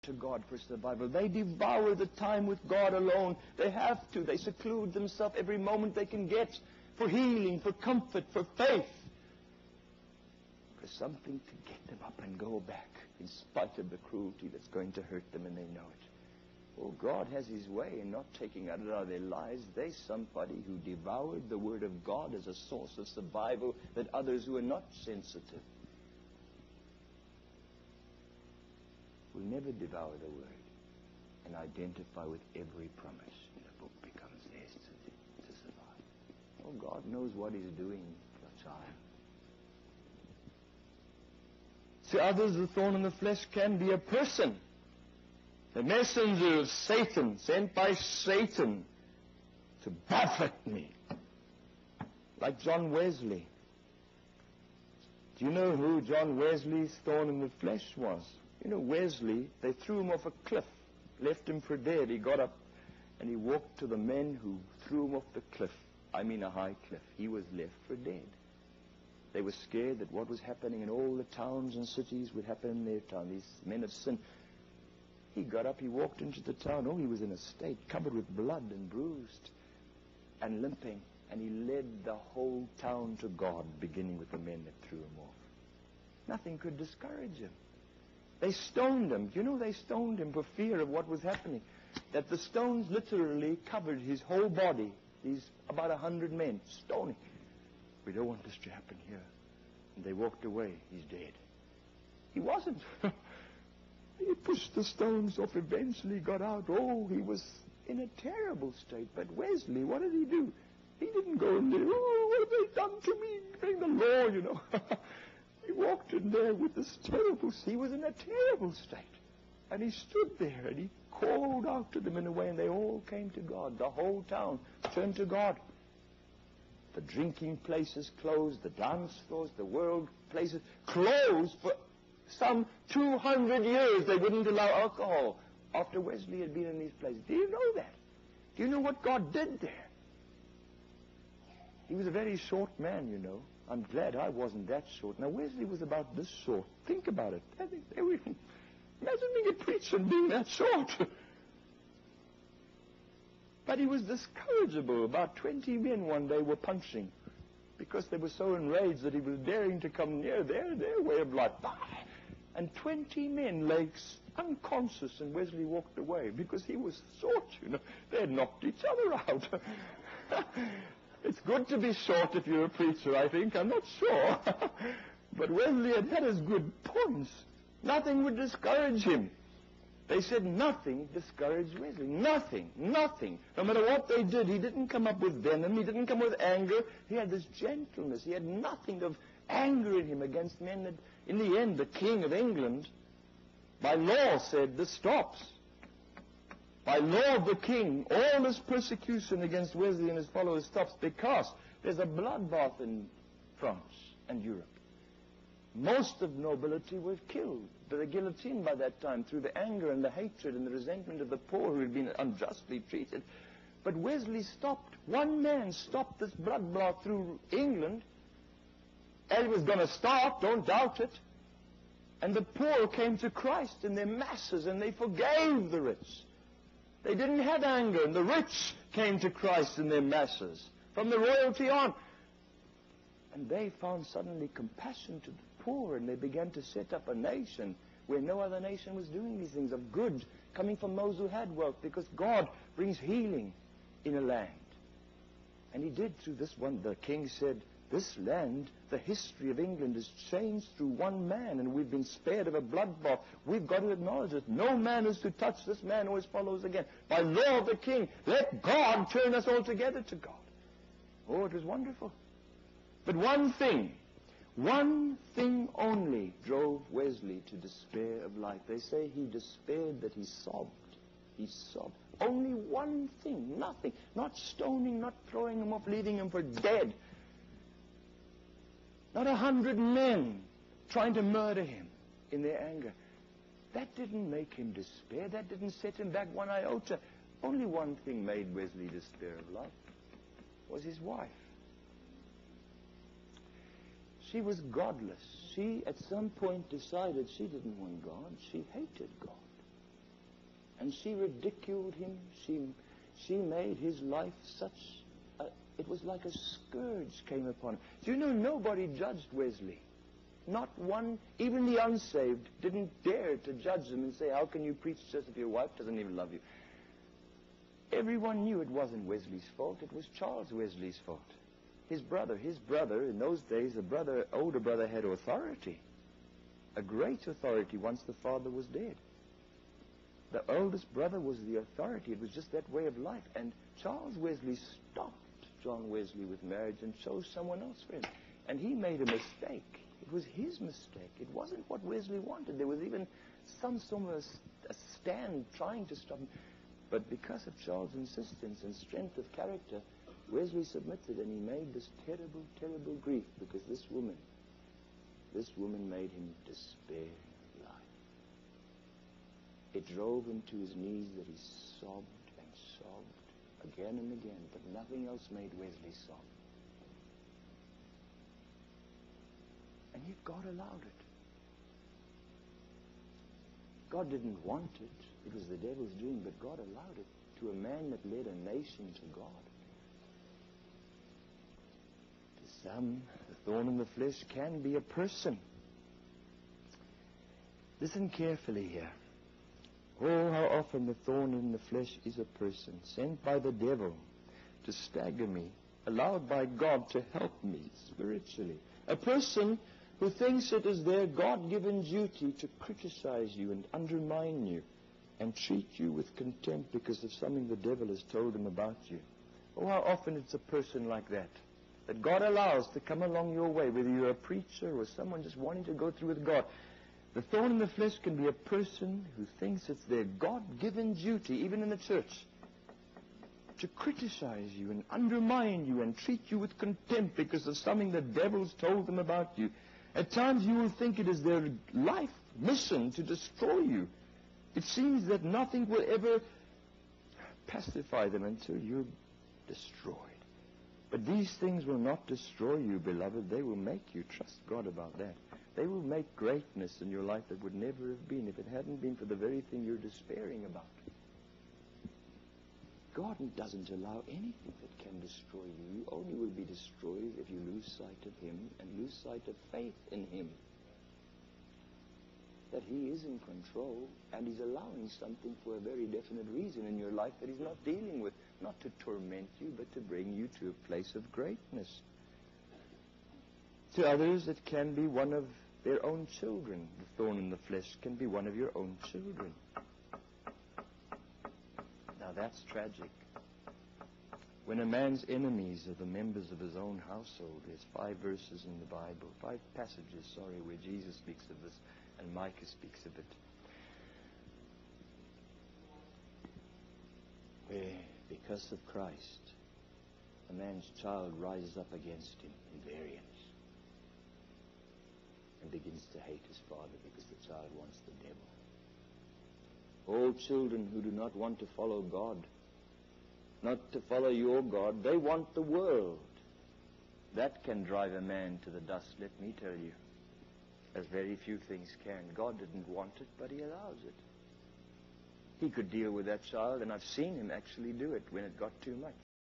to God for survival. They devour the time with God alone. They have to. They seclude themselves every moment they can get for healing, for comfort, for faith, for something to get them up and go back in spite of the cruelty that's going to hurt them, and they know it. Oh, God has His way in not taking it out of their lives. There's somebody who devoured the Word of God as a source of survival that others who are not sensitive will never devour the Word and identify with every promise in the book becomes theirs to survive. Oh, God knows what He's doing for a child. To others, the thorn in the flesh can be a person. The messenger of Satan, sent by Satan to buffet me. Like John Wesley. Do you know who John Wesley's thorn in the flesh was? You know, Wesley, they threw him off a cliff, left him for dead. He got up and he walked to the men who threw him off the cliff. I mean a high cliff. He was left for dead. They were scared that what was happening in all the towns and cities would happen in their town. These men of sin. He got up, he walked into the town. Oh, he was in a state covered with blood and bruised and limping. And he led the whole town to God, beginning with the men that threw him off. Nothing could discourage him. They stoned him. You know, they stoned him for fear of what was happening. That the stones literally covered his whole body. These about 100 men stoning. We don't want this to happen here. And they walked away. He's dead. He wasn't. He pushed the stones off, eventually got out. Oh, he was in a terrible state. But Wesley, what did he do? He didn't go in there, oh, what have they done to me? Bring the law, you know. He walked in there with this terrible, he was in a terrible state. And he stood there and he called out to them in a way, and they all came to God. The whole town turned to God. The drinking places closed, the dance floors, the world places closed for some 200 years. They wouldn't allow alcohol after Wesley had been in these places. Do you know that? Do you know what God did there? He was a very short man, you know. I'm glad I wasn't that short. Now, Wesley was about this short. Think about it. Imagine being a preacher and being that short. But he was discourageable. About 20 men one day were punching because they were so enraged that he was daring to come near their way of life. And 20 men lay unconscious, and Wesley walked away because he was short, you know. They had knocked each other out. It's good to be short if you're a preacher, I think. I'm not sure. But Wesley had his good points. Nothing would discourage him. They said nothing discouraged Wesley. Nothing. Nothing. No matter what they did, he didn't come up with venom. He didn't come with anger. He had this gentleness. He had nothing of anger in him against men that, in the end, the King of England, by law, said, this stops. By law of the king, all this persecution against Wesley and his followers stops because there's a bloodbath in France and Europe. Most of nobility were killed by the guillotine by that time through the anger and the hatred and the resentment of the poor who had been unjustly treated. But Wesley stopped. One man stopped this bloodbath through England. And it was going to stop, don't doubt it. And the poor came to Christ in their masses, and they forgave the rich. They didn't have anger, and the rich came to Christ in their masses, from the royalty on. And they found suddenly compassion to the poor, and they began to set up a nation where no other nation was doing these things of good, coming from those who had wealth, because God brings healing in a land. And he did through this one. The king said, this land, the history of England is changed through one man, and we've been spared of a bloodbath. We've got to acknowledge it. No man is to touch this man or his followers again. By law of the king, let God turn us all together to God. Oh, it was wonderful. But one thing only drove Wesley to despair of life. They say he despaired that he sobbed. He sobbed. Only one thing, nothing. Not stoning, not throwing him off, leaving him for dead. Not 100 men trying to murder him in their anger. That didn't make him despair. That didn't set him back one iota. Only one thing made Wesley despair of life. Was his wife. She was godless. She, at some point, decided she didn't want God. She hated God. And she ridiculed him. She made his life it was like a scourge came upon him. Do you know nobody judged Wesley? Not one, even the unsaved, didn't dare to judge him and say, how can you preach just if your wife doesn't even love you? Everyone knew it wasn't Wesley's fault. It was Charles Wesley's fault. His brother, in those days, older brother had authority. A great authority once the father was dead. The oldest brother was the authority. It was just that way of life. And Charles Wesley stopped John Wesley with marriage and chose someone else for him. And he made a mistake. It was his mistake. It wasn't what Wesley wanted. There was even some sort of a stand trying to stop him. But because of Charles' insistence and strength of character, Wesley submitted, and he made this terrible, terrible grief because this woman made him despair life. It drove him to his knees that he sobbed and sobbed again and again, but nothing else made Wesley sob. And yet God allowed it. God didn't want it. It was the devil's doing, but God allowed it to a man that led a nation to God. To some, the thorn in the flesh can be a person. Listen carefully here. Oh, how often the thorn in the flesh is a person, sent by the devil to stagger me, allowed by God to help me spiritually. A person who thinks it is their God-given duty to criticize you and undermine you and treat you with contempt because of something the devil has told them about you. Oh, how often it's a person like that God allows to come along your way, whether you're a preacher or someone just wanting to go through with God. The thorn in the flesh can be a person who thinks it's their God-given duty, even in the church, to criticize you and undermine you and treat you with contempt because of something the devil's told them about you. At times you will think it is their life mission to destroy you. It seems that nothing will ever pacify them until you're destroyed. But these things will not destroy you, beloved. They will make you. Trust God about that. They will make greatness in your life that would never have been if it hadn't been for the very thing you're despairing about. God doesn't allow anything that can destroy you. You only will be destroyed if you lose sight of Him and lose sight of faith in Him. That He is in control and He's allowing something for a very definite reason in your life that He's not dealing with. Not to torment you, but to bring you to a place of greatness. To others, it can be one of their own children. The thorn in the flesh can be one of your own children. Now that's tragic. When a man's enemies are the members of his own household, there's 5 verses in the Bible, 5 passages, where Jesus speaks of this and Micah speaks of it. Where, because of Christ, a man's child rises up against him in variance and begins to hate his father because the child wants the devil. All children who do not want to follow God, not to follow your God, they want the world. That can drive a man to the dust, let me tell you. As very few things can. God didn't want it, but He allows it. He could deal with that child, and I've seen Him actually do it when it got too much.